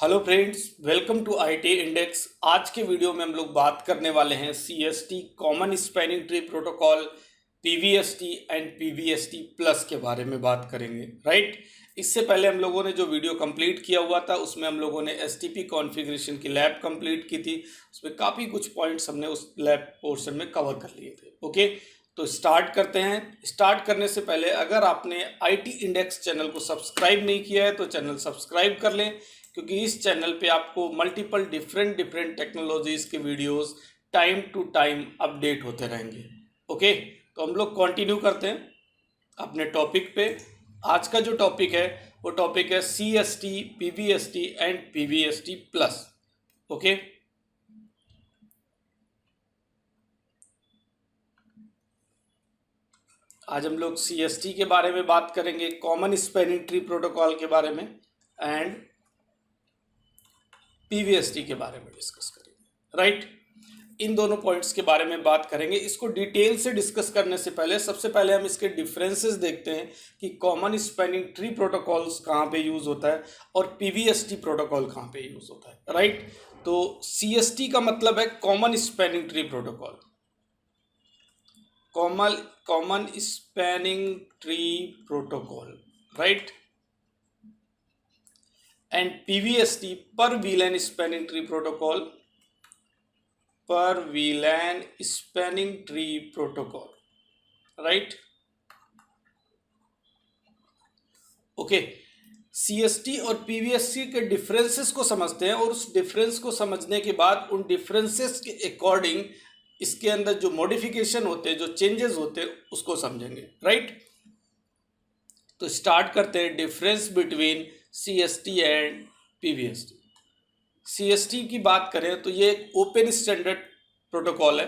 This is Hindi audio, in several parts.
Hello friends, welcome to IT index. आज के वीडियो में हम लोग बात करने वाले हैं CST common spanning tree protocol, PVST and PVST plus के बारे में बात करेंगे। राइट, इससे पहले हम लोगों ने जो वीडियो कंप्लीट किया हुआ था उसमें हम लोगों ने एसटीपी कॉन्फ़िगरेशन की लैब कंप्लीट की थी। उसमें काफ़ी कुछ पॉइंट्स हमने उस लैब पोर्शन में कवर कर लिए थे। ओके, तो स्टार्ट करते हैं। स्टार्ट करने से पहले अगर आपने आईटी इंडेक्स चैनल को सब्सक्राइब नहीं किया है तो चैनल सब्सक्राइब कर लें, क्योंकि इस चैनल पे आपको मल्टीपल डिफरेंट टेक्नोलॉजीज़ के videos time to time update होते रहेंगे। ओके, तो हम लोग कंटिन्यू करते हैं अपने टॉपिक पे। आज का जो टॉपिक है वो टॉपिक है CST, PVST and PVST plus. Okay, आज हम लोग सीएसटी के बारे में बात करेंगे, कॉमन स्पैनिंग ट्री प्रोटोकॉल के बारे में, एंड पीवीएसटी के बारे में डिस्कस करेंगे। राइट, इन दोनों पॉइंट्स के बारे में बात करेंगे। इसको डिटेल से डिस्कस करने से पहले सबसे पहले हम इसके डिफरेंसेस देखते हैं कि कॉमन स्पैनिंग ट्री प्रोटोकॉल्स कहाँ पे यूज़ होता है और पीवीएसटी प्रोटोकॉल कहाँ पे यूज़ होता है। राइट, तो सीएसटी का मतलब है common spanning tree protocol, common spanning tree protocol. Right, and PVST पर वीलेन स्पैनिंग ट्री प्रोटोकॉल, पर VLAN spanning tree protocol. Right, okay, CST और पीवीएसटी के डिफरेंसेस को समझते हैं और उस डिफरेंस को समझने के बाद उन डिफरेंसेस के अकॉर्डिंग इसके अंदर जो मॉडिफिकेशन होते हैं, जो चेंजेस होते हैं, उसको समझेंगे। राइट, तो स्टार्ट करते हैं difference between CST and PVST. CST की बात करें तो ये एक ओपन स्टैंडर्ड प्रोटोकॉल है।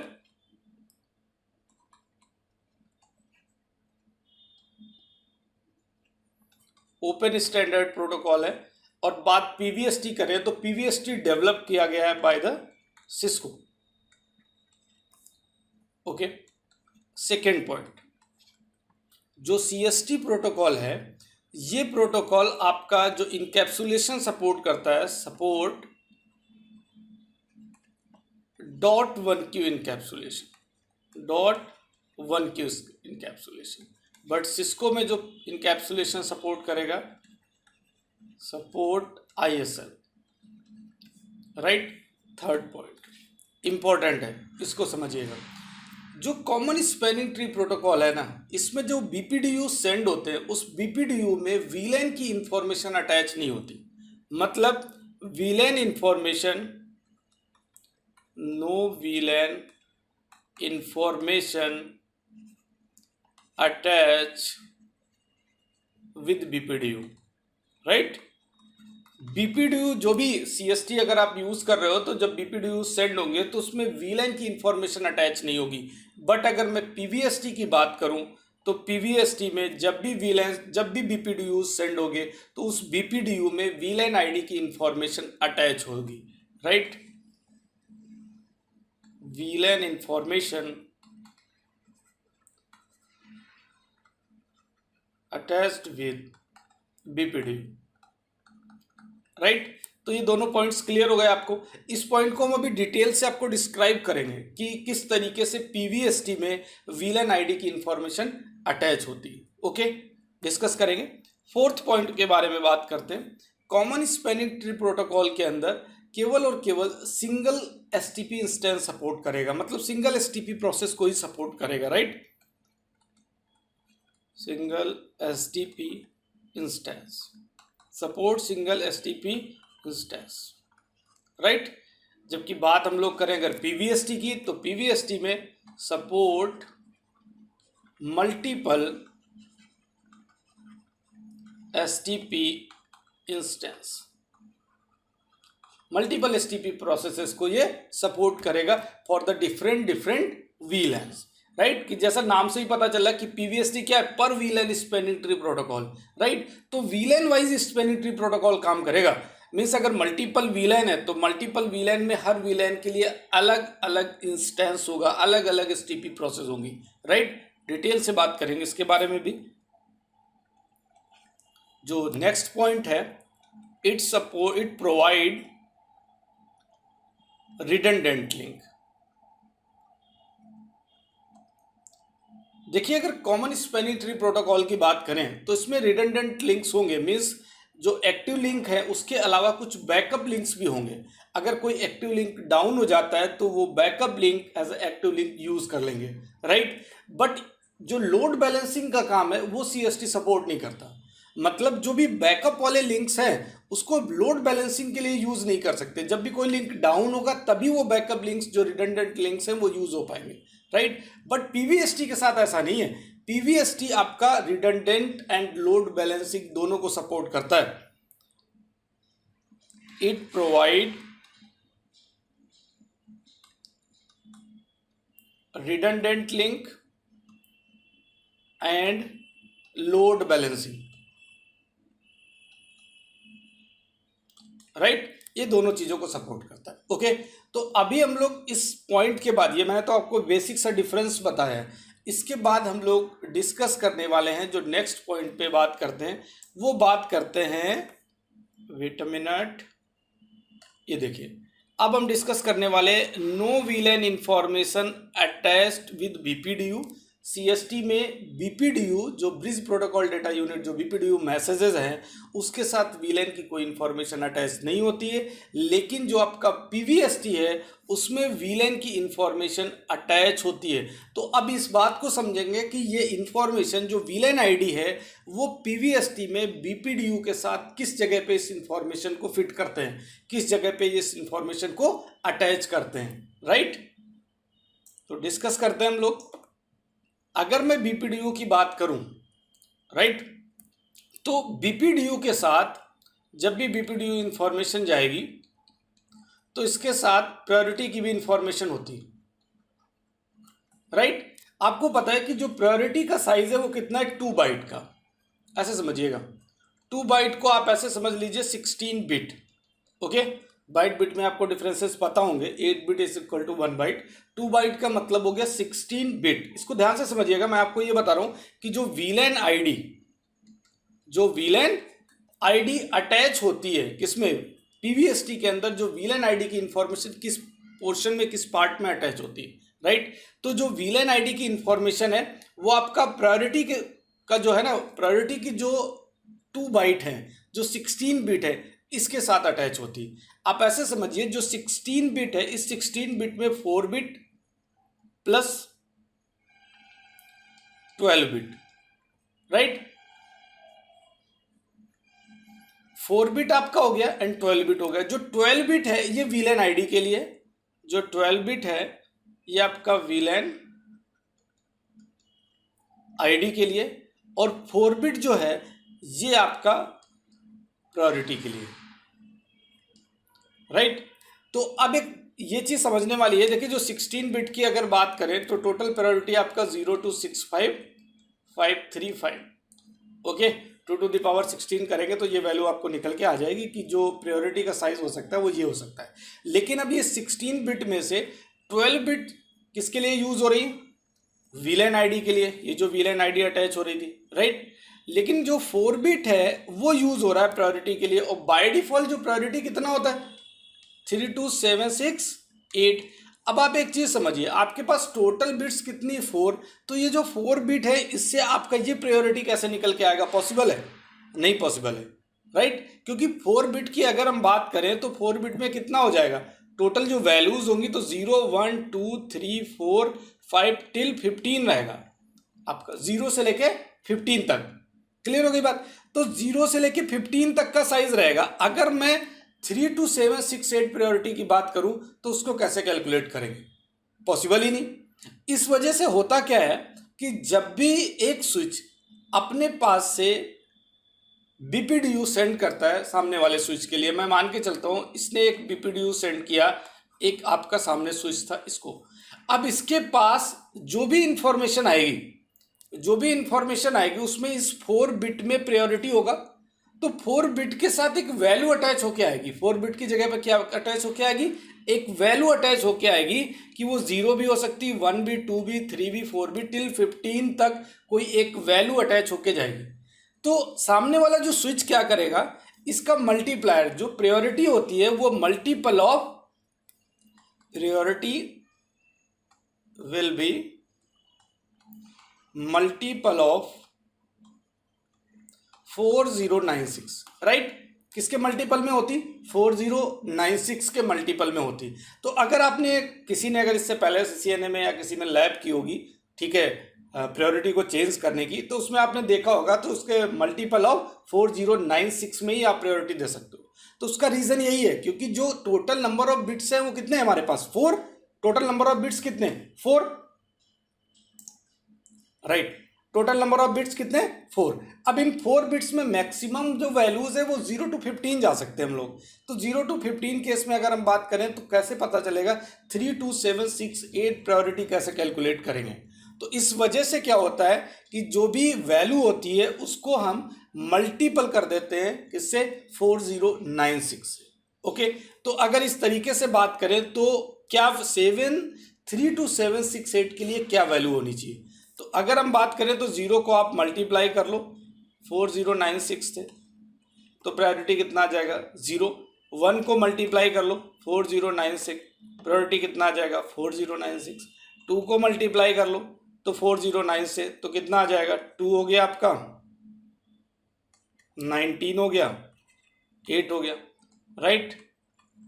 ओपन स्टैंडर्ड प्रोटोकॉल है। और बात पीवीएसटी करें तो पीवीएसटी डेवलप किया गया है by the Cisco. Okay, second point, जो सीएसटी प्रोटोकॉल है ये प्रोटोकॉल आपका जो इनकैप्सुलेशन सपोर्ट करता है, support dot one Q encapsulation, dot one Q encapsulation. But Cisco में जो इनकैप्सुलेशन सपोर्ट करेगा, support ISL. Right, third point important है, इसको समझिएगा। जो कॉमन स्पैनिंग ट्री प्रोटोकॉल है ना, इसमें जो बीपीडीयू सेंड होते हैं उस बीपीडीयू में वीलेन की इंफॉर्मेशन अटैच नहीं होती। मतलब VLAN information, no VLAN information attach with BPDU. Right, BPDU जो भी सीएसटी अगर आप यूज कर रहे हो तो जब बीपीडीयू सेंड होंगे तो उसमें वीलेन की इंफॉर्मेशन अटैच नहीं होगी। बट अगर मैं पीवीएसटी की बात करूं तो पीवीएसटी में जब भी बीपीडीयू सेंड होंगे तो उस बीपीडीयू में वीलेन आईडी की इंफॉर्मेशन अटैच होगी। Right, VLAN information attached with BPDU. Right, तो ये दोनों पॉइंट्स क्लियर हो गए आपको। इस पॉइंट को हम अभी डिटेल से आपको डिस्क्राइब करेंगे कि किस तरीके से पीवीएसटी में वीलेन आईडी की इंफॉर्मेशन अटैच होती है। ओके, डिस्कस करेंगे। फोर्थ पॉइंट के बारे में बात करते हैं। कॉमन स्पैनिंग ट्री प्रोटोकॉल के अंदर केवल और केवल सिंगल एसटीपी इंस्टेंस सपोर्ट करेगा, मतलब सिंगल एसटीपी प्रोसेस को ही सपोर्ट करेगा। Right, single STP instance, support single STP instance. Right, जबकि बात हम लोग करें अगर पीवीएसटी की तो पीवीएसटी में support multiple STP instance, multiple STP processes को ये सपोर्ट करेगा फॉर द डिफरेंट वीलेन्स। राइट, कि जैसा नाम से ही पता चला कि पीवीएसटी क्या है, per VLAN spanning tree protocol. Right, तो VLAN wise spanning tree protocol काम करेगा। मीन्स अगर मल्टीपल वीलेन है तो मल्टीपल वीलेन में हर वीलेन के लिए अलग अलग इंस्टेंस होगा, अलग अलग एसटीपी प्रोसेस होंगी। राइट, डिटेल से बात करेंगे इसके बारे में भी। जो नेक्स्ट पॉइंट है it provide redundant link. देखिए, अगर कॉमन स्पैनिंग ट्री प्रोटोकॉल की बात करें तो इसमें रिडंडेंट लिंक्स होंगे, मीन्स जो एक्टिव लिंक है उसके अलावा कुछ बैकअप लिंक्स भी होंगे. अगर कोई एक्टिव लिंक डाउन हो जाता है तो वो backup link as active link use कर लेंगे, राइट. बट जो लोड बैलेंसिंग का काम है वो सीएसटी सपोर्ट नहीं करता. मतलब जो भी बैकअप वाले लिंक्स हैं उसको लोड बैलेंसिंग के लिए यूज नहीं कर सकते. जब भी कोई लिंक डाउन होगा तभी वो बैकअप लिंक्स जो रिडंडेंट लिंक्स हैं वो यूज हो पाएंगे, राइट. बट पीवीएसटी के साथ ऐसा नहीं है. पीवीएसटी आपका रिडंडेंट एंड लोड बैलेंसिंग दोनों को सपोर्ट करता है. It provide redundant link and load balancing, right. ये दोनों चीजों को सपोर्ट करता है. ओके, तो अभी हम लोग इस पॉइंट के बाद, ये मैंने तो आपको बेसिक सा डिफरेंस बताया है, इसके बाद हम लोग डिस्कस करने वाले हैं जो नेक्स्ट पॉइंट पे बात करते हैं. वो बात करते हैं, वेट अ मिनट, ये देखिए, अब हम डिस्कस करने वाले no VLAN information attached with BPDU. CST में बीपीडीयू जो ब्रिज प्रोटोकॉल डेटा यूनिट, जो बीपीडीयू मैसेजेस हैं उसके साथ वीलेन की कोई इंफॉर्मेशन अटैच नहीं होती है. लेकिन जो आपका पीवीएसटी है उसमें वीलेन की इंफॉर्मेशन अटैच होती है. तो अब इस बात को समझेंगे कि ये इंफॉर्मेशन जो वीलेन आईडी है वो पीवीएसटी में बीपीडीयू के साथ किस जगह पे इस इंफॉर्मेशन को फिट करते हैं, किस जगह पे इस इंफॉर्मेशन को अटैच करते हैं, राइट. तो डिस्कस करते हैं हम लोग. अगर मैं बीपीडीयू की बात करूं, राइट, तो बीपीडीयू के साथ जब भी बीपीडीयू इंफॉर्मेशन जाएगी तो इसके साथ प्रायोरिटी की भी इंफॉर्मेशन होती है, राइट. आपको पता है कि जो प्रायोरिटी का साइज है वो कितना है, 2 बाइट का. ऐसे समझिएगा, 2 बाइट को आप ऐसे समझ लीजिए 16 बिट. ओके, बाइट बिट में आपको डिफरेंसेस पता होंगे. 8 bit is equal to 1 byte. 2 byte का मतलब हो गया 16 बिट. इसको ध्यान से समझिएगा. मैं आपको ये बता रहा हूं कि जो वीलेन आईडी अटैच होती है किसमें, पीवीएसटी के अंदर, जो वीलेन आईडी की इंफॉर्मेशन किस पोर्शन में, किस पार्ट में अटैच होती है, राइट. तो जो वीलेन आईडी की इंफॉर्मेशन है वो आपका प्रायोरिटी का जो है ना, प्रायोरिटी की जो 2 बाइट है, जो 16 बिट है, इसके साथ अटैच होती है. आप ऐसे समझिए, जो 16 बिट है, इस 16 बिट में 4 bit plus 12 bit, right. 4 bit आपका हो गया एंड 12 बिट हो गया. जो 12 बिट है ये वीलेन आईडी के लिए, जो 12 बिट है ये आपका वीलेन आईडी के लिए, और 4 बिट जो है ये आपका प्रायोरिटी के लिए, राइट. तो अब एक ये चीज समझने वाली है. देखिए, जो 16 बिट की अगर बात करें तो टोटल प्रायोरिटी आपका 0 to 65535. Okay, 2 to the power 16 करेंगे तो ये वैल्यू आपको निकल के आ जाएगी कि जो प्रायोरिटी का साइज हो सकता है वो ये हो सकता है. लेकिन अब ये 16 बिट में से 12 बिट किसके लिए यूज हो रही है, वीलेन आईडी के लिए. ये जो वीलेन आईडी अटैच हो रही थी, राइट. लेकिन जो 4 बिट है वो यूज हो रहा है प्रायोरिटी के लिए. और बाय डिफॉल्ट जो प्रायोरिटी कितना होता है, 32768. अब आप एक चीज समझिए, आपके पास टोटल बिट्स कितनी, 4. तो ये जो 4 बिट है इससे आपका ये प्रायोरिटी कैसे निकल के आएगा, पॉसिबल है? नहीं पॉसिबल है, राइट. क्योंकि 4 बिट की अगर हम बात करें तो 4 बिट में कितना हो जाएगा, टोटल जो वैल्यूज होंगी तो 0 1 2 3 4 5 till 15 रहेगा आपका, 0 से लेके 15 तक. क्लियर हो गई बात. तो 0 से लेके 15 तक का साइज रहेगा. अगर मैं 32768 प्रायोरिटी की बात करूं तो उसको कैसे कैलकुलेट करेंगे, पॉसिबल ही नहीं. इस वजह से होता क्या है कि जब भी एक स्विच अपने पास से बीपीडीयू सेंड करता है सामने वाले स्विच के लिए, मैं मान के चलता हूं इसने एक बीपीडीयू सेंड किया, एक आपका सामने स्विच था इसको. अब इसके पास जो भी इंफॉर्मेशन आएगी उसमें इस 4 बिट में प्रायोरिटी होगा. तो 4 बिट के साथ एक वैल्यू अटैच होके आएगी. 4 बिट की जगह पर क्या अटैच होके आएगी, एक वैल्यू अटैच होके आएगी कि वो 0 भी हो सकती, 1 भी, 2 भी, 3 भी, 4 भी, टिल 15 तक कोई एक वैल्यू अटैच होके जाएगी. तो सामने वाला जो स्विच क्या करेगा, इसका मल्टीप्लायर जो प्रायोरिटी होती है वो multiple of priority will be multiple of 4096, right. किसके मल्टीपल में होती? 4096 के मल्टीपल में होती। तो अगर आपने किसी ने अगर इससे पहले CCNA में या किसी में लैब की होगी, ठीक है, प्रायोरिटी को चेंज करने की, तो उसमें आपने देखा होगा तो उसके मल्टीपल ऑफ 4096 में ही आप प्रायोरिटी दे सकते हो। तो उसका रीजन यही है क्योंकि जो टोटल नंबर ऑफ बिट्स है वो कितने हैं हमारे पास? 4। टोटल नंबर ऑफ बिट्स कितने? 4, right. Total number of bits कितने? 4। अब इन 4 बिट्स में मैक्सिमम जो वैल्यूज है वो 0 to 15 जा सकते हैं हम लोग। तो 0 to 15 केस में अगर हम बात करें तो कैसे पता चलेगा? 3, 2, 7, 6, 8 प्रायोरिटी कैसे कैलकुलेट करेंगे? तो इस वजह से क्या होता है कि जो भी वैल्यू होती है उसको हम मल्टीपल कर देते हैं किससे? 4096 से। ओके, तो अगर इस तरीके से बात करें तो क्या 32768 के लिए क्या वैल्यू होनी चाहिए? तो अगर हम बात करें तो 0 को आप मल्टीप्लाई कर लो 4096 से, तो प्रायोरिटी कितना आ जाएगा? 0। 1 को मल्टीप्लाई कर लो 4096, प्रायोरिटी कितना आ जाएगा? 4096। 2 को मल्टीप्लाई कर लो तो 409 से, तो कितना आ जाएगा? 2 हो गया आपका, 19 हो गया, 8 हो गया, राइट।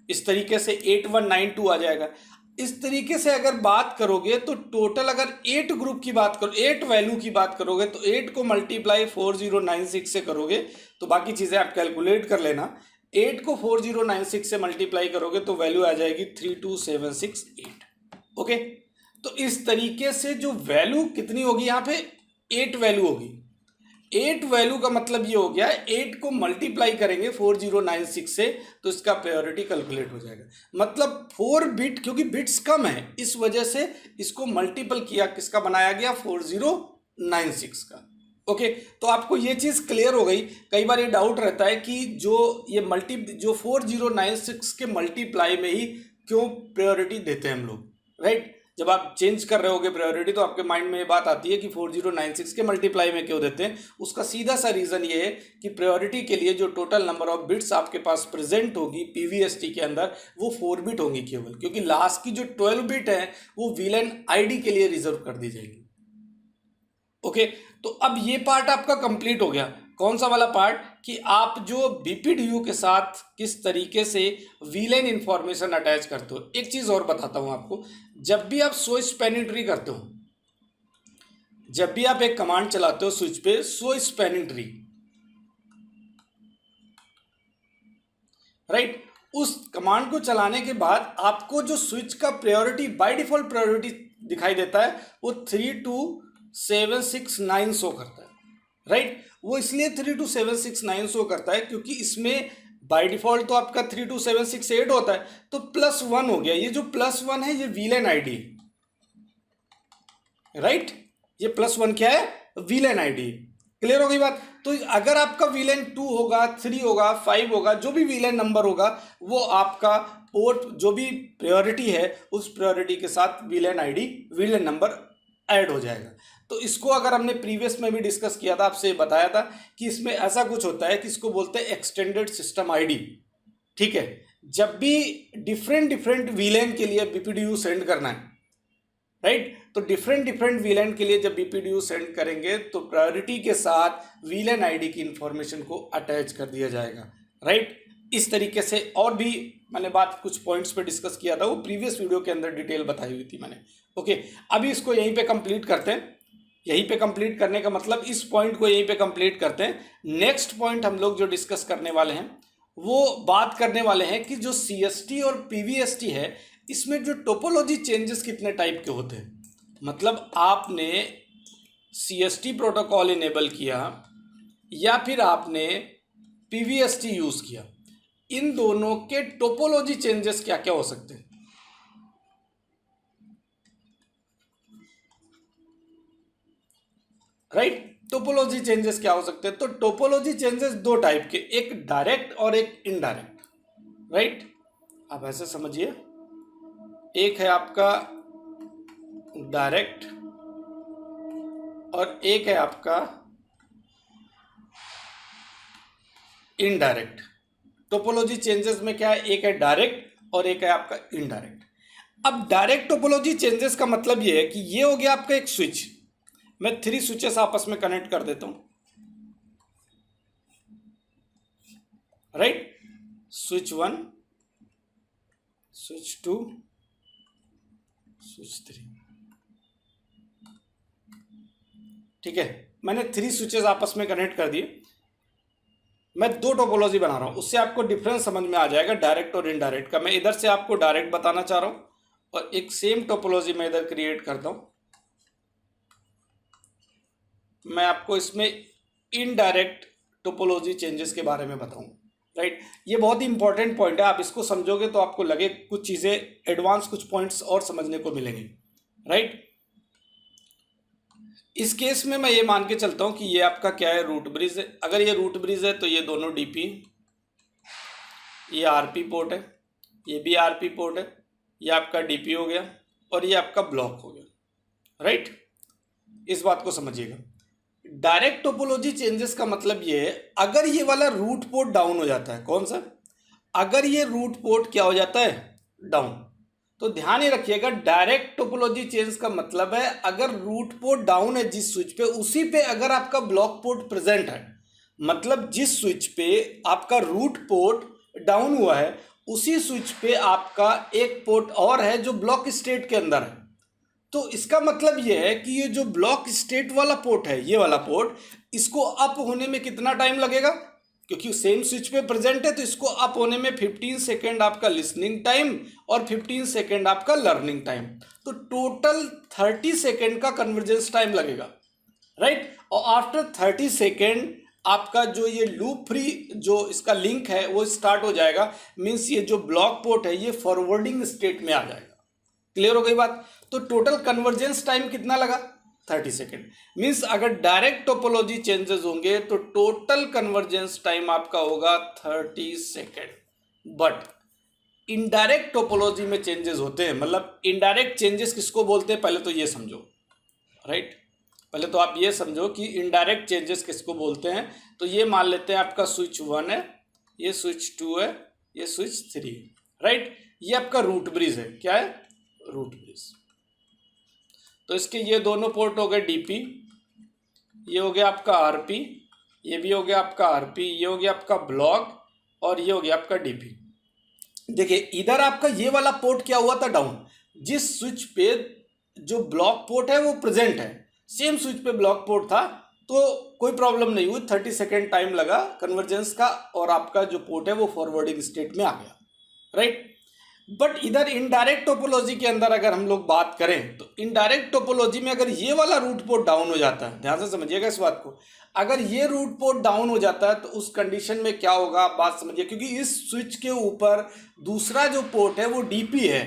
इस तरीके से 8192 आ जाएगा। इस तरीके से अगर बात करोगे तो टोटल अगर 8 ग्रुप की बात करो, 8 वैल्यू की बात करोगे तो 8 को मल्टीप्लाई 4096 से करोगे तो बाकी चीजें आप कैलकुलेट कर लेना। 8 को 4096 से मल्टीप्लाई करोगे तो वैल्यू आ जाएगी 32768। ओके, तो इस तरीके से जो वैल्यू कितनी होगी यहाँ पे? 8 वैल्यू होगी। 8 वैल्यू का मतलब ये हो गया 8 को मल्टीप्लाई करेंगे 4096 से तो इसका प्रायोरिटी कैलकुलेट हो जाएगा। मतलब 4 बिट, क्योंकि बिट्स कम है इस वजह से इसको मल्टीपल किया, किसका बनाया गया? 4096 का। ओके, तो आपको ये चीज क्लियर हो गई। कई बार ये डाउट रहता है कि जो 4096 के मल्टीप्लाई में ही क्यों प्रायोरिटी देते हैं हम लोग, राइट। जब आप चेंज कर रहे होगे प्रायोरिटी तो आपके माइंड में ये बात आती है कि 4096 के मल्टीप्लाई में क्यों देते हैं। उसका सीधा सा रीजन ये है कि प्रायोरिटी के लिए जो टोटल नंबर ऑफ बिट्स आपके पास प्रेजेंट होगी पीवीएसटी के अंदर वो 4 बिट होंगी केवल, क्योंकि लास्ट की जो 12 बिट है वो VLAN ID के लिए रिजर्व कर दी जाएगी। ओके, तो अब ये पार्ट आपका कंप्लीट हो गया। कौन सा वाला पार्ट? कि आप जो बीपीडीयू के साथ किस तरीके से VLAN इंफॉर्मेशन अटैच करते हो। एक चीज और बताता हूं आपको, जब भी आप शो स्पैनिंग ट्री करते हो, जब भी आप एक कमांड चलाते हो स्विच पे, शो स्पैनिंग ट्री, राइट, उस कमांड को चलाने के बाद आपको जो स्विच का प्रायोरिटी बाय डिफॉल्ट प्रायोरिटी दिखाई देता है वो 32769 शो करता है, राइट। वो इसलिए 32769 शो करता है क्योंकि इसमें बाय डिफॉल्ट तो आपका 32768 होता है, तो +1 हो गया। ये जो +1 है ये VLAN ID, राइट। ये +1 क्या है? VLAN ID। क्लियर हो गई बात? तो अगर आपका VLAN 2 होगा, 3 होगा, 5 होगा, जो भी VLAN नंबर होगा वो आपका पोर्ट जो भी प्रायोरिटी है उस प्रायोरिटी के साथ VLAN ID, VLAN number add हो जाएगा। तो इसको अगर हमने प्रीवियस में भी डिस्कस किया था, आपसे बताया था कि इसमें ऐसा कुछ होता है कि इसको बोलते हैं एक्सटेंडेड सिस्टम ID, ठीक है। जब भी डिफरेंट VLAN के लिए बीपीडीयू सेंड करना है, राइट, तो डिफरेंट VLAN के लिए जब बीपीडीयू सेंड करेंगे तो प्रायोरिटी के साथ VLAN ID की इंफॉर्मेशन को अटैच कर दिया जाएगा, राइट। इस तरीके से और भी मैंने बात कुछ पॉइंट्स पे डिस्कस किया था, वो प्रीवियस वीडियो के अंदर डिटेल बताई हुई थी मैंने। ओके, अभी इसको यहीं पे कंप्लीट करते हैं। यहीं पे कंप्लीट करने का मतलब इस पॉइंट को यहीं पे कंप्लीट करते हैं। नेक्स्ट पॉइंट हम लोग जो डिस्कस करने वाले हैं वो बात करने वाले हैं कि जो CST और PVST है इसमें जो टोपोलॉजी चेंजेस कितने टाइप के होते हैं। मतलब आपने CST प्रोटोकॉल इनेबल किया या फिर आपने PVST यूज किया, इन दोनों के टोपोलॉजी चेंजेस क्या क्या हो सकते हैं, राइट। टोपोलॉजी चेंजेस क्या हो सकते हैं? तो टोपोलॉजी चेंजेस 2 टाइप के, एक डायरेक्ट और एक इनडायरेक्ट, राइट। आप ऐसे समझिए, एक है आपका डायरेक्ट और एक है आपका इनडायरेक्ट। टोपोलॉजी चेंजेस में क्या है, एक है डायरेक्ट और एक है आपका इनडायरेक्ट। अब डायरेक्ट टोपोलॉजी चेंजेस का मतलब ये है कि ये हो गया आपका एक स्विच, मैं 3 स्विचेस आपस में कनेक्ट कर देता हूं, राइट। स्विच 1, स्विच 2, स्विच 3, ठीक है। मैंने 3 स्विचेस आपस में कनेक्ट कर दिए। मैं 2 टोपोलॉजी बना रहा हूं, उससे आपको डिफरेंस समझ में आ जाएगा डायरेक्ट और इनडायरेक्ट का। मैं इधर से आपको डायरेक्ट बताना चाह रहा हूं और एक सेम टोपोलॉजी मैं इधर क्रिएट करता हूं। मैं आपको इसमें इनडायरेक्ट टोपोलॉजी चेंजेस के बारे में बताऊं, राइट। ये बहुत ही इंपॉर्टेंट पॉइंट है, आप इसको समझोगे तो आपको लगे कुछ चीजें एडवांस, कुछ पॉइंट्स और समझने को मिलेंगे, राइट। इस केस में मैं ये मान के चलता हूं कि ये आपका क्या है, रूट ब्रिज है। अगर ये रूट ब्रिज है तो ये दोनों डीपी, ये आरपी पोर्ट है, ये भी आरपी पोर्ट है, ये आपका डीपी हो गया और ये आपका ब्लॉक हो गया, राइट। इस बात को समझिएगा। डायरेक्ट टोपोलॉजी चेंजेस का मतलब ये है, अगर ये वाला रूट पोर्ट डाउन हो जाता है, कौन सा, अगर ये रूट पोर्ट क्या हो जाता है, डाउन, तो ध्यान ही रखिएगा डायरेक्ट टोपोलॉजी चेंज का मतलब है अगर रूट पोर्ट डाउन है जिस स्विच पे, उसी पे अगर आपका ब्लॉक पोर्ट प्रेजेंट है, मतलब जिस स्विच पे आपका रूट पोर्ट डाउन हुआ है उसी स्विच पे आपका एक पोर्ट और है जो ब्लॉक स्टेट के अंदर है। तो इसका मतलब यह है कि ये जो ब्लॉक स्टेट वाला पोर्ट है, ये वाला पोर्ट, इसको अप होने में कितना टाइम लगेगा, क्योंकि सेम स्विच पे प्रेजेंट है तो इसको अप होने में 15 सेकेंड आपका लिसनिंग टाइम और 15 सेकेंड आपका लर्निंग टाइम, तो टोटल 30 सेकेंड का कन्वर्जेंस टाइम लगेगा, राइट। और आफ्टर 30 सेकेंड आपका जो ये लूप फ्री जो इसका लिंक है वो स्टार्ट हो जाएगा, मीन्स ये जो ब्लॉक पोर्ट है ये फॉरवर्डिंग स्टेट में आ जाएगा। क्लियर हो गई बात। तो टोटल कन्वर्जेंस टाइम कितना लगा, 30 सेकेंड। मीन्स अगर डायरेक्ट टोपोलॉजी चेंजेस होंगे तो टोटल कन्वर्जेंस टाइम आपका होगा 30 सेकेंड। बट इनडायरेक्ट टोपोलॉजी में चेंजेस होते हैं, मतलब इनडायरेक्ट चेंजेस किसको बोलते हैं, पहले तो ये समझो, राइट। पहले तो आप ये समझो कि इनडायरेक्ट चेंजेस किसको बोलते हैं। तो ये मान लेते हैं आपका स्विच 1 है, ये स्विच 2 है, ये स्विच 3, राइट। ये आपका रूट ब्रिज है, क्या है, रूट ब्रिज। तो इसके ये दोनों पोर्ट हो गए डीपी, ये हो गया आपका आरपी, ये भी हो गया आपका आरपी, ये हो गया आपका ब्लॉक और ये हो गया आपका डीपी। देखिए इधर आपका ये वाला पोर्ट क्या हुआ था, डाउन। जिस स्विच पे जो ब्लॉक पोर्ट है वो प्रेजेंट है, सेम स्विच पे ब्लॉक पोर्ट था, तो कोई प्रॉब्लम नहीं हुई, 30 सेकेंड टाइम लगा कन्वर्जेंस का और आपका जो पोर्ट है वो फॉरवर्डिंग स्टेट में आ गया, राइट। बट इधर इनडायरेक्ट टोपोलॉजी के अंदर अगर हम लोग बात करें तो इनडायरेक्ट टोपोलॉजी में अगर ये वाला रूट पोर्ट डाउन हो जाता है, ध्यान से समझिएगा इस बात को, अगर ये रूट पोर्ट डाउन हो जाता है तो उस कंडीशन में क्या होगा आप बात समझिए, क्योंकि इस स्विच के ऊपर दूसरा जो पोर्ट है वो डीपी है,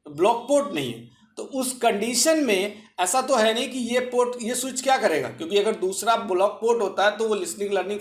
ब्लॉक पोर्ट नहीं है। तो उस कंडीशन में ऐसा तो है नहीं कि ये पोर्ट, ये स्विच क्या करेगा, क्योंकि अगर दूसरा ब्लॉक पोर्ट होता है तो वो लिसनिंग लर्निंग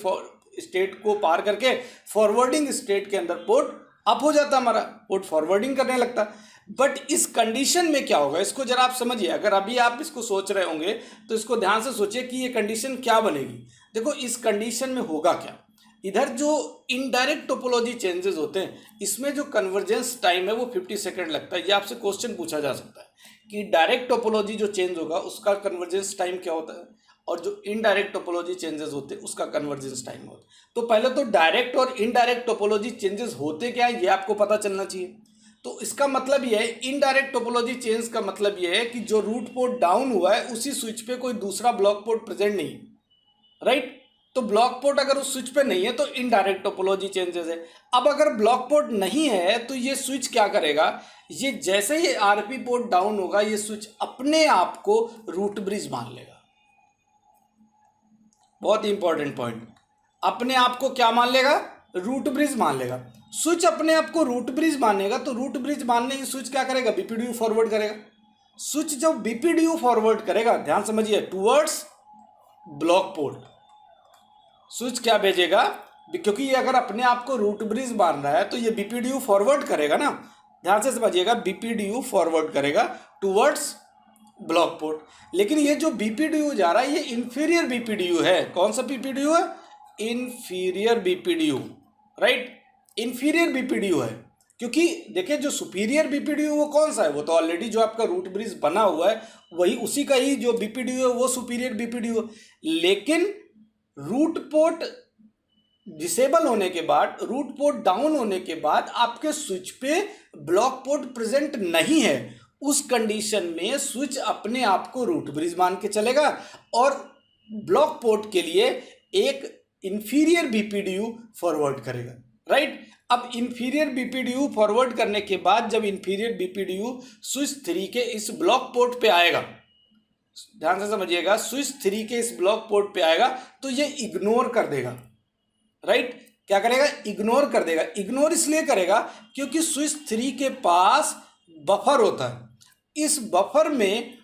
स्टेट को पार करके फॉरवर्डिंग स्टेट के अंदर पोर्ट अप हो जाता, हमारा पोर्ट फॉरवर्डिंग करने लगता। बट इस कंडीशन में क्या होगा, इसको जरा आप समझिए। अगर अभी आप इसको सोच रहे होंगे तो इसको ध्यान से सोचिए कि ये कंडीशन क्या बनेगी। देखो इस कंडीशन में होगा क्या, इधर जो इनडायरेक्ट टोपोलॉजी चेंजेस होते हैं इसमें जो कन्वर्जेंस टाइम है वो 50 सेकेंड लगता है। ये आपसे क्वेश्चन पूछा जा सकता है कि डायरेक्ट टोपोलॉजी जो चेंज होगा उसका कन्वर्जेंस टाइम क्या होता है और जो इनडायरेक्ट टोपोलॉजी चेंजेस होते हैं उसका कन्वर्जेंस टाइम होता है। तो पहले तो डायरेक्ट और इनडायरेक्ट टोपोलॉजी चेंजेस होते क्या है ये आपको पता चलना चाहिए। तो इसका मतलब ये है, इनडायरेक्ट टोपोलॉजी चेंज का मतलब ये है कि जो रूट पोर्ट डाउन हुआ है उसी स्विच पे कोई दूसरा ब्लॉक पोर्ट प्रेजेंट नहीं है, राइट। तो ब्लॉक पोर्ट अगर उस स्विच पे नहीं है तो इनडायरेक्ट टोपोलॉजी चेंजेस है। अब अगर ब्लॉक पोर्ट नहीं है तो ये स्विच क्या करेगा, ये जैसे ही आरपी पोर्ट डाउन होगा ये स्विच अपने आप को रूट ब्रिज मान लेगा। बहुत ही इंपॉर्टेंट पॉइंट, अपने आप को क्या मान लेगा, रूट ब्रिज मान लेगा। स्विच अपने आप को रूट ब्रिज मानेगा तो रूट ब्रिज मानने ही स्विच क्या करेगा, बीपीडीयू फॉरवर्ड करेगा। स्विच जब बीपीडीयू फॉरवर्ड करेगा, ध्यान समझिए, टूवर्ड्स ब्लॉक पोर्ट, स्विच क्या भेजेगा, क्योंकि ये अगर अपने आप को रूट ब्रिज मान रहा है तो ये बीपीडीयू फॉरवर्ड करेगा ना, ध्यान से समझिएगा, बीपीडीयू फॉरवर्ड करेगा टूवर्ड्स ब्लॉक पोर्ट। लेकिन ये जो बीपीडीयू जा रहा है ये इंफीरियर बीपीडीयू है। कौन सा बीपीडीयू है, inferior BPDU, right, inferior BPDU है। क्योंकि देखिए जो सुपीरियर बीपीडीयू वो कौन सा है, वो तो ऑलरेडी जो आपका रूट ब्रिज बना हुआ है वही उसी का ही जो बीपीडीयू है वो सुपीरियर बीपीडीयू है। लेकिन रूट पोर्ट डिसेबल होने के बाद, रूट पोर्ट डाउन होने के बाद आपके स्विच पे ब्लॉक पोर्ट प्रेजेंट नहीं है, उस कंडीशन में स्विच अपने आप को रूट ब्रिज मान के चलेगा और ब्लॉक पोर्ट के लिए एक इंफीरियर बीपीडीयू फॉरवर्ड करेगा, राइट। अब इंफीरियर बीपीडीयू फॉरवर्ड करने के बाद जब इंफीरियर बीपीडीयू स्विच 3 के इस ब्लॉक पोर्ट पे आएगा, ध्यान से समझिएगा, स्विच 3 के इस ब्लॉक पोर्ट पे आएगा तो ये इग्नोर कर देगा, राइट। क्या करेगा, इग्नोर कर देगा। इग्नोर इसलिए करेगा क्योंकि स्विच 3 के पास बफर होता है। इस बफर में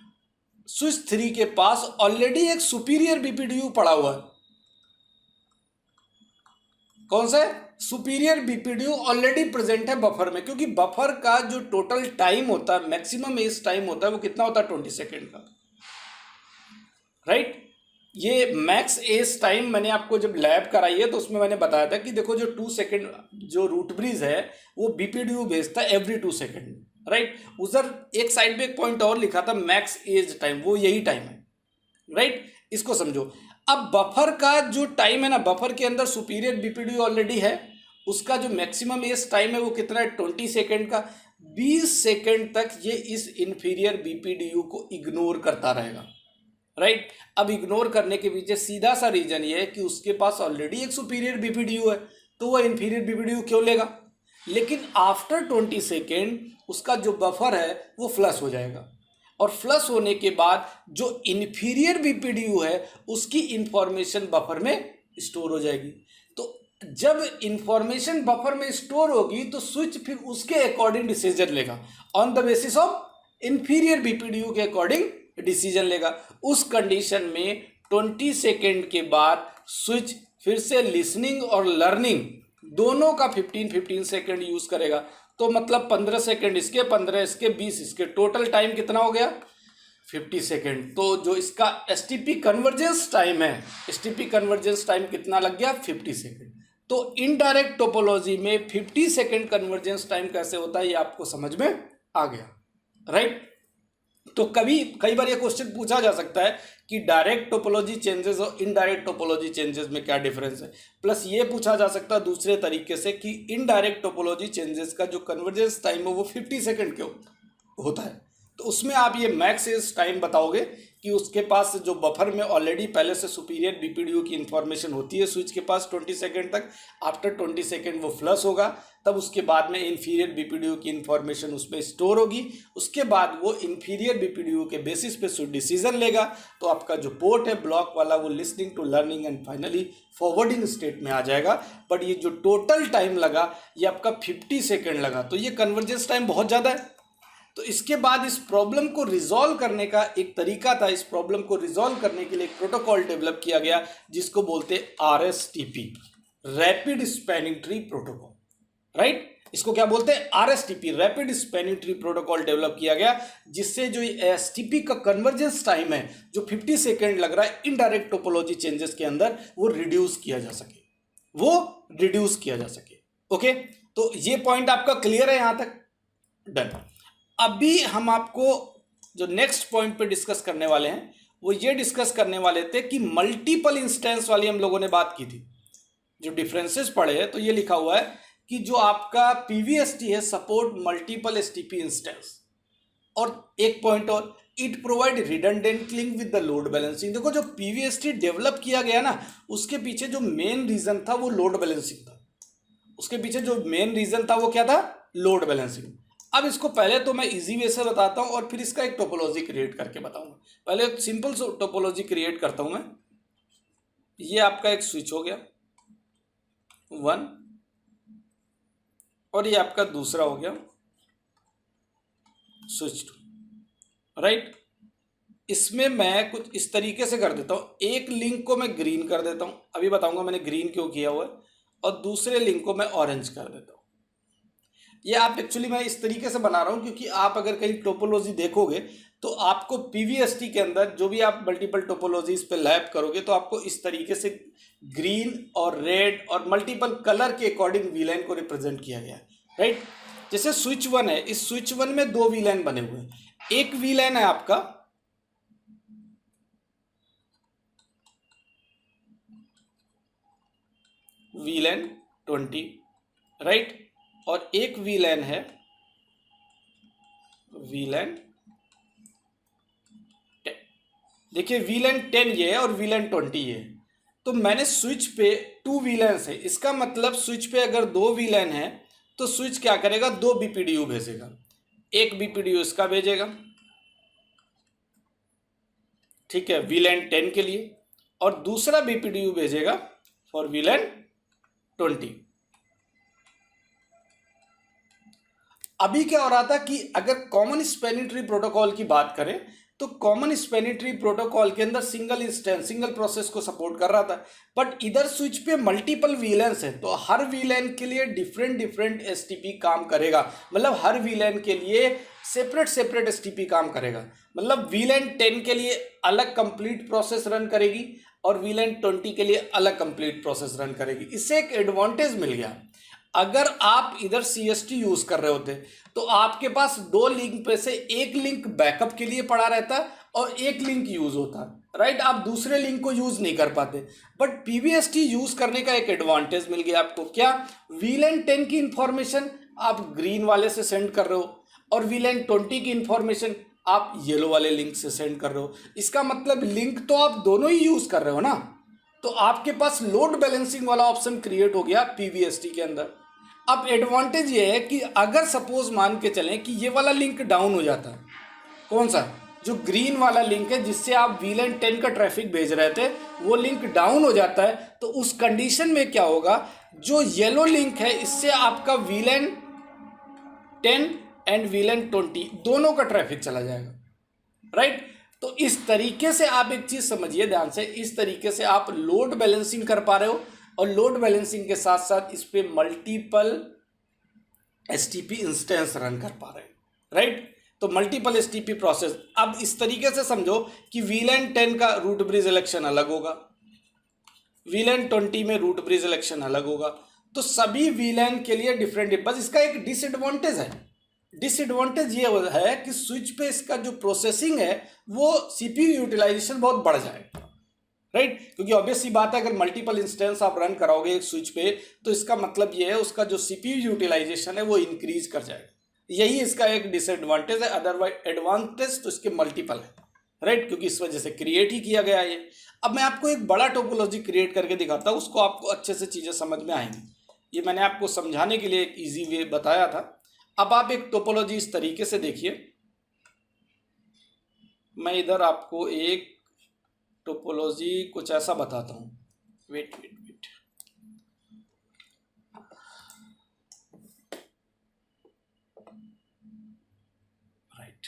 स्विच 3 के पास ऑलरेडी एक सुपीरियर बीपीडीयू पड़ा हुआ है। कौन सा है, सुपीरियर बीपीडीयू ऑलरेडी प्रेजेंट है बफर में, क्योंकि बफर का जो टोटल टाइम होता है, मैक्सिमम एज टाइम होता है, वो कितना होता है, 20 सेकेंड का, राइट। ये मैक्स एज टाइम मैंने आपको जब लैब कराई है तो उसमें मैंने बताया था कि देखो जो 2 सेकेंड जो रूट ब्रिज है वो बीपीडीयू भेजता है एवरी 2 सेकेंड, राइट। उधर एक साइड पे एक पॉइंट और लिखा था मैक्स एज टाइम, वो यही टाइम है, राइट। इसको समझो। अब बफर का जो टाइम है ना, बफर के अंदर सुपीरियर बीपीडीयू ऑलरेडी है, उसका जो मैक्सिमम एज टाइम है वो कितना है, 20 सेकेंड का। 20 सेकेंड तक ये इस इंफीरियर बीपीडीयू को इग्नोर करता रहेगा, राइट। अब इग्नोर करने के पीछे सीधा सा रीजन ये है कि उसके पास ऑलरेडी एक सुपीरियर बीपीडीयू है, तो वह इंफीरियर बीपीडीयू क्यों लेगा। लेकिन आफ्टर 20 सेकेंड उसका जो बफर है वो फ्लश हो जाएगा, और फ्लश होने के बाद जो इंफीरियर बीपीडीयू है उसकी इंफॉर्मेशन बफर में स्टोर हो जाएगी। तो जब इंफॉर्मेशन बफर में स्टोर होगी तो स्विच फिर उसके अकॉर्डिंग डिसीजन लेगा, on the basis of inferior BPDU के अकॉर्डिंग डिसीजन लेगा। उस कंडीशन में 20 सेकेंड के बाद स्विच फिर से लिसनिंग और लर्निंग दोनों का 15-15 सेकेंड यूज करेगा। तो मतलब 15 सेकेंड इसके, 15 इसके, 20 इसके, टोटल टाइम कितना हो गया, 50 सेकेंड। तो जो इसका एसटीपी कन्वर्जेंस टाइम है, एसटीपी कन्वर्जेंस टाइम कितना लग गया, 50 सेकेंड। तो इनडायरेक्ट टोपोलॉजी में 50 सेकेंड कन्वर्जेंस टाइम कैसे होता है ये आपको समझ में आ गया, राइट। तो कई बार ये क्वेश्चन पूछा जा सकता है कि डायरेक्ट टोपोलॉजी चेंजेस और इनडायरेक्ट टोपोलॉजी चेंजेस में क्या डिफरेंस है। प्लस ये पूछा जा सकता है दूसरे तरीके से कि इनडायरेक्ट टोपोलॉजी चेंजेस का जो कन्वर्जेंस टाइम है वो 50 सेकेंड क्यों होता है। तो उसमें आप ये मैक्स एज टाइम बताओगे कि उसके पास जो बफर में ऑलरेडी पहले से सुपीरियर बीपीडीयू की इंफॉर्मेशन होती है स्विच के पास 20 सेकेंड तक, आफ्टर 20 सेकेंड वो फ्लश होगा, तब उसके बाद में इंफीरियर बीपीडीयू की इंफॉर्मेशन उसमें स्टोर होगी, उसके बाद वो इंफीरियर बीपीडीयू के बेसिस पे स्विच डिसीजन लेगा। तो आपका जो पोर्ट है ब्लॉक वाला वो listening to learning and finally forwarding state में आ जाएगा। बट ये जो टोटल टाइम लगा ये आपका 50 सेकेंड लगा, तो ये कन्वर्जेंस टाइम बहुत ज़्यादा है। तो इसके बाद इस प्रॉब्लम को रिजॉल्व करने का एक तरीका था, इस प्रॉब्लम को रिजॉल्व करने के लिए एक प्रोटोकॉल डेवलप किया गया जिसको बोलते हैं RSTP, rapid spanning tree protocol, right. इसको क्या बोलते हैं, RSTP, rapid spanning tree protocol develop किया गया जिससे जो STP का कन्वर्जेंस टाइम है जो 50 सेकेंड लग रहा है इनडायरेक्ट टोपोलॉजी चेंजेस के अंदर वो रिड्यूस किया जा सके, ओके। तो ये पॉइंट आपका क्लियर है यहां तक, डन। अभी हम आपको जो नेक्स्ट पॉइंट पे डिस्कस करने वाले हैं वो ये डिस्कस करने वाले थे कि मल्टीपल इंस्टेंस वाली हम लोगों ने बात की थी। जो डिफरेंसेस पढ़े हैं तो ये लिखा हुआ है कि जो आपका PVST है सपोर्ट मल्टीपल STP इंस्टेंस, और एक पॉइंट और, it provide redundant link with the load balancing. देखो जो PVST डेवलप किया गया ना उसके पीछे जो मेन रीजन था वो लोड बैलेंसिंग था, उसके पीछे जो मेन रीजन था वो क्या था, लोड बैलेंसिंग। अब इसको पहले तो मैं इजी वे से बताता हूं और फिर इसका एक टोपोलॉजी क्रिएट करके बताऊंगा। पहले एक सिंपल टोपोलॉजी क्रिएट करता हूं मैं। ये आपका एक स्विच हो गया 1, और ये आपका दूसरा हो गया स्विच 2, राइट। इसमें मैं कुछ इस तरीके से कर देता हूं, एक लिंक को मैं ग्रीन कर देता हूं, अभी बताऊंगा मैंने ग्रीन क्यों किया हुआ है, और दूसरे लिंक को मैं ऑरेंज कर देता हूं। ये आप एक्चुअली मैं इस तरीके से बना रहा हूं क्योंकि आप अगर कहीं टोपोलॉजी देखोगे तो आपको पीवीएसटी के अंदर जो भी आप मल्टीपल टोपोलॉजीज पे लैप करोगे तो आपको इस तरीके से ग्रीन और रेड और मल्टीपल कलर के अकॉर्डिंग वीलाइन को रिप्रेजेंट किया गया है, राइट। जैसे स्विच 1 है, इस स्विच 1 में 2 वीलाइन बने हुए हैं। एक वीलाइन है आपका वीलाइन 20, राइट, और एक वीलाइन है वीलाइन 10। देखिए वीलाइन 10 ये है और वीलाइन 20 ये है। तो मैंने स्विच पे 2 वीलाइंस है, इसका मतलब स्विच पे अगर 2 वीलाइन है तो स्विच क्या करेगा, 2 बीपीडीयू भेजेगा। एक बीपीडीयू इसका भेजेगा, ठीक है, वीलाइन 10 के लिए, और दूसरा बीपीडीयू भेजेगा फॉर वीलाइन 20। अभी क्या हो रहा था कि अगर कॉमन स्पैनिंग ट्री प्रोटोकॉल की बात करें तो कॉमन स्पैनिंग ट्री प्रोटोकॉल के अंदर सिंगल इंस्टेंस सिंगल प्रोसेस को सपोर्ट कर रहा था, बट इधर स्विच पे मल्टीपल वीलाइंस है तो हर वीलाइन के लिए डिफरेंट एसटीपी काम करेगा। मतलब हर वीलाइन के लिए सेपरेट एसटीपी काम करेगा। मतलब वीलाइन 10 के लिए अलग कंप्लीट प्रोसेस रन करेगी और वीलाइन 20 के लिए अलग कंप्लीट प्रोसेस रन करेगी। इससे एक एडवांटेज मिल गया। अगर आप इधर CST यूज कर रहे होते तो आपके पास 2 लिंक पे से एक लिंक बैकअप के लिए पड़ा रहता और एक लिंक यूज होता, राइट। आप दूसरे लिंक को यूज नहीं कर पाते, बट PVST यूज करने का एक एडवांटेज मिल गया आपको। क्या, वीलाइन 10 की इंफॉर्मेशन आप ग्रीन वाले से सेंड कर रहे हो और वीलाइन 20 की इंफॉर्मेशन आप येलो वाले लिंक से सेंड कर रहे हो। इसका मतलब लिंक तो आप दोनों ही यूज कर रहे हो ना, तो आपके पास लोड बैलेंसिंग वाला ऑप्शन क्रिएट हो गया PVST के अंदर। अब एडवांटेज ये है कि अगर सपोज मान के चलें कि ये वाला लिंक डाउन हो जाता है, कौन सा, जो ग्रीन वाला लिंक है जिससे आप वीलाइन 10 का ट्रैफिक भेज रहे थे, वो लिंक डाउन हो जाता है, तो उस कंडीशन में क्या होगा, जो येलो लिंक है इससे आपका वीलाइन 10 एंड वीलाइन 20 दोनों का ट्रैफिक चला जाएगा, राइट। तो इस तरीके से आप एक चीज समझिए ध्यान से, इस तरीके से आप लोड बैलेंसिंग कर पा रहे हो और लोड बैलेंसिंग के साथ साथ इस पे मल्टीपल एसटीपी इंस्टेंस रन कर पा रहे हैं, राइट। तो मल्टीपल एसटीपी प्रोसेस। अब इस तरीके से समझो कि वीलाइन 10 का रूट ब्रिज इलेक्शन अलग होगा, वीलाइन 20 में रूट ब्रिज इलेक्शन अलग होगा, तो सभी वीलाइन के लिए डिफरेंट। बस इसका एक डिसएडवांटेज है, डिसएडवांटेज ये है कि स्विच पे इसका जो प्रोसेसिंग है वो सीपीयू यूटिलाइजेशन बहुत बढ़ जाएगा, राइट। क्योंकि ऑब्वियस सी बात है, अगर मल्टीपल इंस्टेंस आप रन कराओगे एक स्विच पे तो इसका मतलब ये है उसका जो सीपीयू यूटिलाइजेशन है वो इंक्रीज कर जाएगा। यही इसका एक डिसएडवांटेज है, अदरवाइज एडवांटेज तो इसके मल्टीपल है, राइट, क्योंकि इस वजह से क्रिएट ही किया गया है ये। अब मैं आपको एक बड़ा टोपोलॉजी क्रिएट करके दिखाता हूँ, उसको आपको अच्छे से चीज़ें समझ में आएंगी। ये मैंने आपको समझाने के लिए एक ईजी वे बताया था। अब आप एक टोपोलॉजी इस तरीके से देखिए, मैं इधर आपको एक टोपोलॉजी कुछ ऐसा बताता हूँ। वेट, राइट,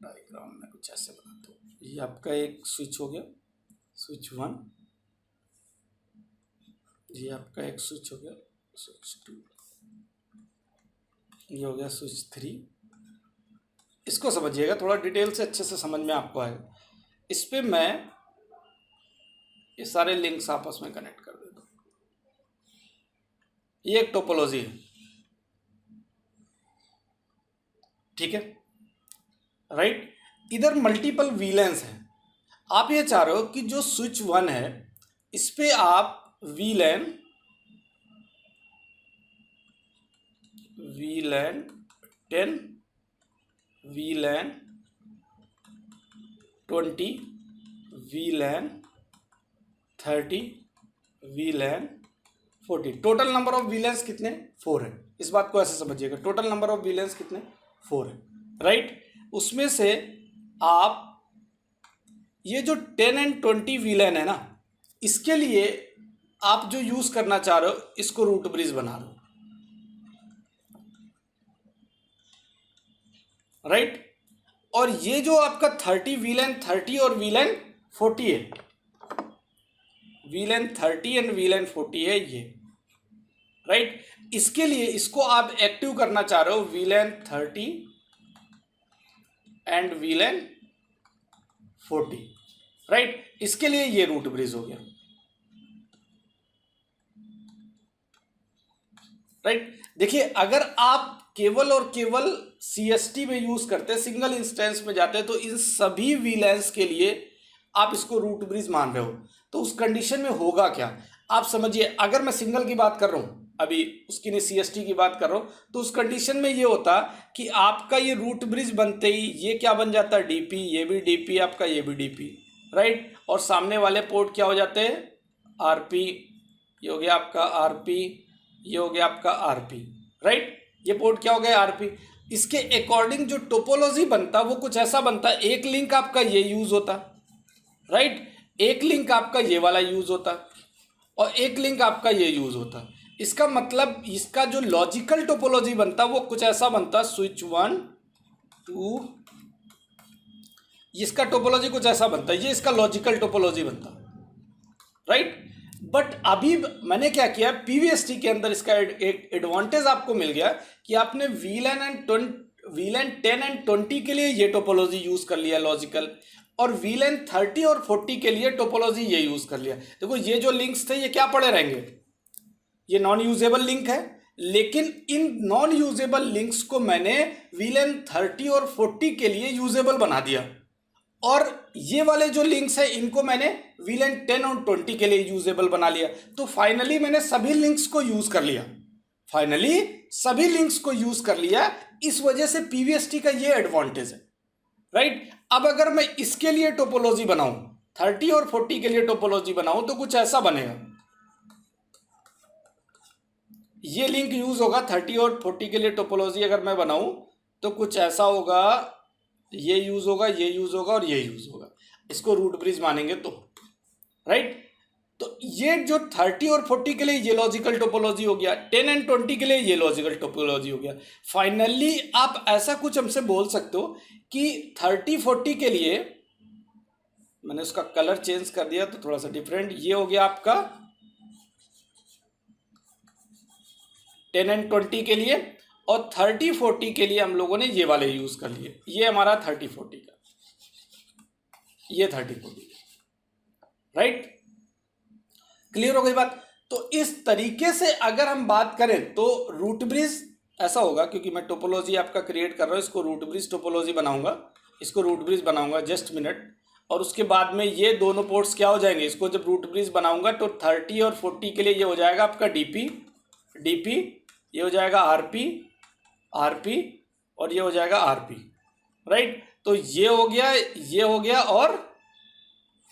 डायग्राम में कुछ ऐसे बनाता हूँ। ये आपका एक स्विच हो गया, स्विच 1, ये आपका एक स्विच हो गया, स्विच 2, ये हो गया स्विच 3। इसको समझिएगा थोड़ा डिटेल से, अच्छे से समझ में आपको आएगा। इस पे मैं ये सारे लिंक्स आपस में कनेक्ट कर देता हूँ। ये एक टोपोलॉजी है, ठीक है, राइट। इधर मल्टीपल वीलाइंस है। आप ये चाह रहे हो कि जो स्विच 1 है इस पे आप वीलाइन 10, वीलाइन 20, वीलाइन 30, वीलाइन 40। टोटल नंबर ऑफ वीलाइंस कितने, 4 है। इस बात को ऐसे समझिएगा, टोटल नंबर ऑफ वीलाइंस कितने, 4 है, राइट। उसमें से आप ये जो 10 एंड 20 वीलाइन है ना, इसके लिए आप जो यूज करना चाह रहे हो इसको रूट ब्रिज बना रहे हो, राइट। और ये जो आपका 30 वीलाइन 30 और वीलाइन 40 है, वीलाइन 30 एंड वीलाइन 40 है ये, राइट। इसके लिए इसको आप एक्टिव करना चाह रहे हो वीलाइन 30 एंड VLAN 40, राइट। इसके लिए ये रूट ब्रिज हो गया, राइट। देखिए अगर आप केवल और केवल CST में यूज करते हैं, सिंगल इंस्टेंस में जाते हैं, तो इन सभी VLANs के लिए आप इसको रूट ब्रिज मान रहे हो, तो उस कंडीशन में होगा क्या आप समझिए। अगर मैं सिंगल की बात कर रहा हूं, अभी उसकी नहीं CST की बात कर रहा हूं, तो उस कंडीशन में ये होता कि आपका ये रूट ब्रिज बनते ही ये क्या बन जाता है, DP, ये भी DP आपका, ये भी DP, राइट। और सामने वाले पोर्ट क्या हो जाते हैं, RP, ये हो गया आपका RP, ये हो गया आपका RP, राइट। ये पोर्ट क्या हो गया, RP। इसके अकॉर्डिंग जो टोपोलॉजी बनता वो कुछ ऐसा बनता, एक लिंक आपका ये यूज होता, राइट, एक लिंक आपका ये वाला यूज होता और एक लिंक आपका ये यूज होता। इसका मतलब इसका जो लॉजिकल टोपोलॉजी बनता वो कुछ ऐसा बनता, स्विच 1 2, इसका टोपोलॉजी कुछ ऐसा बनता, ये इसका लॉजिकल टोपोलॉजी बनता, राइट। बट अभी मैंने क्या किया, PVST के अंदर इसका एक एडवांटेज आपको मिल गया कि आपने VLAN 10 एंड 20 के लिए ये टोपोलॉजी यूज कर लिया लॉजिकल, और VLAN 30 और 40 के लिए टोपोलॉजी ये यूज कर लिया। देखो ये जो लिंक्स थे ये क्या पड़े रहेंगे, ये नॉन यूजेबल लिंक है, लेकिन इन नॉन यूजेबल लिंक्स को मैंने VLAN 30 और 40 के लिए यूजेबल बना दिया, और ये वाले जो लिंक्स हैं इनको मैंने VLAN 10 और 20 के लिए यूजेबल बना लिया। तो फाइनली मैंने सभी लिंक्स को यूज कर लिया, फाइनली सभी लिंक्स को यूज कर लिया। इस वजह से PVST का ये एडवांटेज है, राइट। अब अगर मैं इसके लिए टोपोलॉजी बनाऊं, 30 और 40 के लिए टोपोलॉजी बनाऊं, तो कुछ ऐसा बनेगा, ये लिंक यूज होगा 30 और 40 के लिए टोपोलॉजी अगर मैं बनाऊं तो कुछ ऐसा होगा, ये यूज होगा, ये यूज होगा और ये यूज होगा, इसको रूट ब्रिज मानेंगे तो, राइट। तो ये जो 30 और 40 के लिए ये लॉजिकल टोपोलॉजी हो गया, 10 एंड 20 के लिए ये लॉजिकल टोपोलॉजी हो गया। फाइनली आप ऐसा कुछ हमसे बोल सकते हो कि 30-40 के लिए, मैंने उसका कलर चेंज कर दिया तो थोड़ा सा डिफरेंट, ये हो गया आपका 10 एंड 20 के लिए, और 30-40 के लिए हम लोगों ने ये वाले यूज कर लिए, ये हमारा 30-40 का, ये 30-40, राइट। क्लियर हो गई बात। तो इस तरीके से अगर हम बात करें तो रूट ब्रिज ऐसा होगा, क्योंकि मैं टोपोलॉजी आपका क्रिएट कर रहा हूं, इसको रूट ब्रिज टोपोलॉजी बनाऊंगा, इसको रूट ब्रिज बनाऊंगा, जस्ट मिनट। और उसके बाद में ये दोनों पोर्ट्स क्या हो जाएंगे, इसको जब रूट ब्रिज बनाऊंगा तो 30 और 40 के लिए ये हो जाएगा आपका DP, ये हो जाएगा RP और ये हो जाएगा RP, राइट। तो ये हो गया, ये हो गया और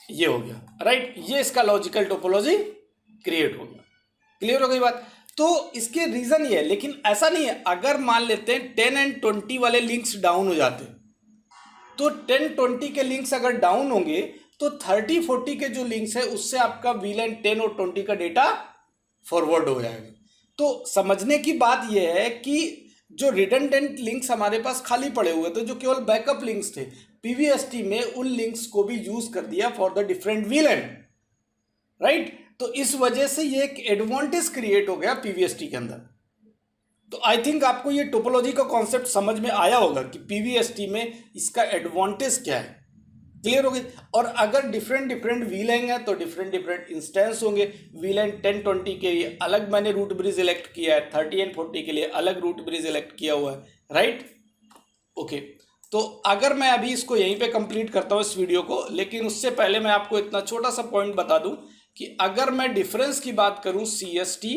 ये हो गया, राइट। ये इसका लॉजिकल टोपोलॉजी क्रिएट हो गया। क्लियर हो गई बात। तो इसके रीजन ये है, लेकिन ऐसा नहीं है, अगर मान लेते हैं 10 एंड 20 वाले लिंक्स डाउन हो जाते, तो 10-20 के लिंक्स अगर डाउन होंगे तो 30-40 के जो लिंक्स है उससे आपका VLAN 10 और 20 का डेटा फॉरवर्ड हो जाएगा। तो समझने की बात यह है कि जो रिडंडेंट लिंक्स हमारे पास खाली पड़े हुए थे, जो केवल बैकअप लिंक्स थे, PVST में उन लिंक्स को भी यूज कर दिया for the different VLAN, right. तो इस वजह से ये एक एडवांटेज क्रिएट हो गया PVST के अंदर। तो आई थिंक आपको ये टोपोलॉजी का कॉन्सेप्ट समझ में आया होगा कि PVST में इसका एडवांटेज क्या है। क्लियर हो गई। और अगर डिफरेंट VLAN है तो डिफरेंट इंस्टेंस होंगे। VLAN 10-20 के लिए अलग मैंने रूट ब्रिज इलेक्ट किया है, 30 एंड 40 के लिए अलग रूट ब्रिज इलेक्ट किया हुआ है, राइट। ओके, तो अगर मैं अभी इसको यहीं पे कंप्लीट करता हूँ इस वीडियो को, लेकिन उससे पहले मैं आपको इतना छोटा सा पॉइंट बता दूं कि अगर मैं डिफरेंस की बात करूं CST,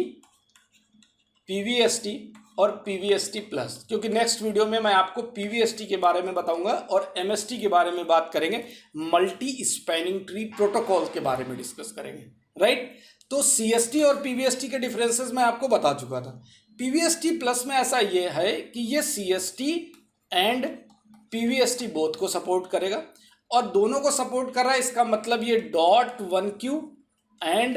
PVST और PVST प्लस, क्योंकि नेक्स्ट वीडियो में मैं आपको PVST के बारे में बताऊंगा और MST के बारे में बात करेंगे, मल्टी स्पैनिंग ट्री प्रोटोकॉल के बारे में डिस्कस करेंगे, राइट। तो CST और PVST के डिफरेंसेस मैं आपको बता चुका था। PVST प्लस में ऐसा ये है कि ये CST एंड PVST बोथ को सपोर्ट करेगा, और दोनों को सपोर्ट कर रहा है, इसका मतलब ये .1Q एंड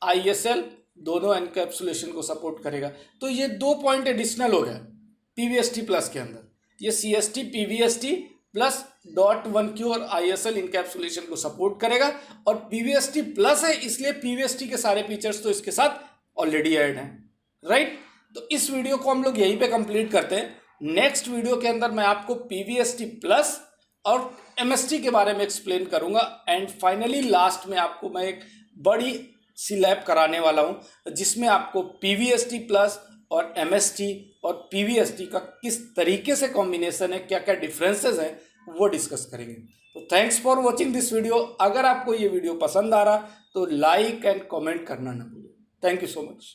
ISL दोनों एनकैप्सुलेशन को सपोर्ट करेगा। तो ये 2 पॉइंट एडिशनल हो गया PVST प्लस के अंदर, ये CST PVST प्लस .1Q और ISL इनकैप्सुलेशन को सपोर्ट करेगा, और PVST प्लस है इसलिए PVST के सारे फीचर्स तो इसके साथ ऑलरेडी ऐड हैं, राइट। तो इस वीडियो को हम लोग यहीं पे कंप्लीट करते हैं। नेक्स्ट वीडियो के अंदर मैं आपको PVST प्लस और एमएसटी के बारे में एक्सप्लेन करूंगा। एंड फाइनली लास्ट में आपको मैं एक बड़ी सी लैब कराने वाला हूं जिसमें आपको पीवीएसटी प्लस और एमएसटी और पीवीएसटी का किस तरीके से कॉम्बिनेशन है, क्या क्या डिफरेंसेस हैं, वो डिस्कस करेंगे। तो thanks for watching this video. अगर आपको ये वीडियो पसंद आ रहा तो लाइक एंड कमेंट करना ना भूलें। Thank you so much.